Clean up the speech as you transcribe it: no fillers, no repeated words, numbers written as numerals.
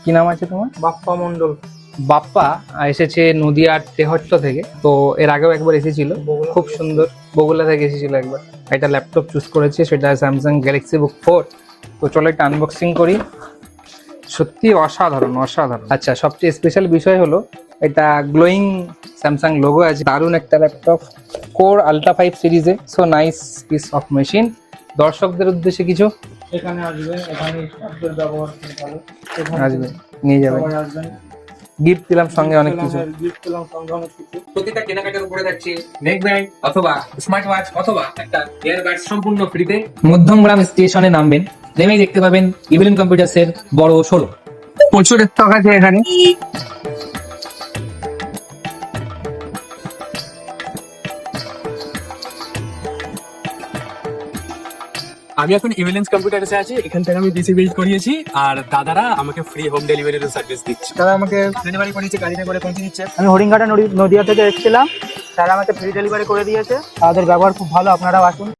কি নাম আছে তোমার? বাপ্পা মন্ডল। বাপ্পা এসেছে নদিয়ার তেহট্ট থেকে। তো এর আগেও একবার এসেছিল, খুব সুন্দর। বগুলা থেকে এসেছিল একবার। একটা ল্যাপটপ চুজ করেছে, সেটা স্যামসাং গ্যালাক্সি বুক 4। তো চলো একটা আনবক্সিং করি। সত্যি অসাধারণ অসাধারণ। আচ্ছা, সবচেয়ে স্পেশাল বিষয় হলো এটা গ্লোয়িং স্যামসাং লোগো আছে। দারুণ একটা ল্যাপটপ, কোর আলট্রা 5 সিরিজে। So nice piece of machine. দর্শকদের উদ্দেশ্যে কিছু এখানে আসবেন, এখানে স্টাফদের ব্যবহার খুব ভালো। এখানে আসবে, নিয়ে যাবেন। সবাই আসবেন। গিফট দিলাম সঙ্গে অনেক কিছু। গিফট পেলাম সঙ্গে অনেক কিছু। প্রতিটা কেনাকাটার উপরে থাকছে নেক ব্যান্ড অথবা স্মার্ট ওয়াচ অথবা একটা ইয়ারবাডস সম্পূর্ণ ফ্রিতে। মধ্যমগ্রাম স্টেশনে নামবেন, নেমেই দেখতে পাবেন ইভিলিন কম্পিউটার্সের বড় শোরুম। প্রচুর স্টক আছে এখানে। আমি এখন ইভিলেন্স কম্পিউটারসে আছি। এখান থেকে আমি পিসি বিল্ড করিয়েছি, আর দাদারা আমাকে ফ্রি হোম ডেলিভারির সার্ভিস দিচ্ছে। তারা আমাকে ডেলিভারি করিয়েছে, গাড়িতে করে পৌঁছে দিচ্ছে। আমি হরিণঘাটা নদিয়া থেকে এসেছিলাম, তারা আমাকে ফ্রি ডেলিভারি করে দিয়েছে। তাদের ব্যবহার খুব ভালো, আপনারাও আসুন।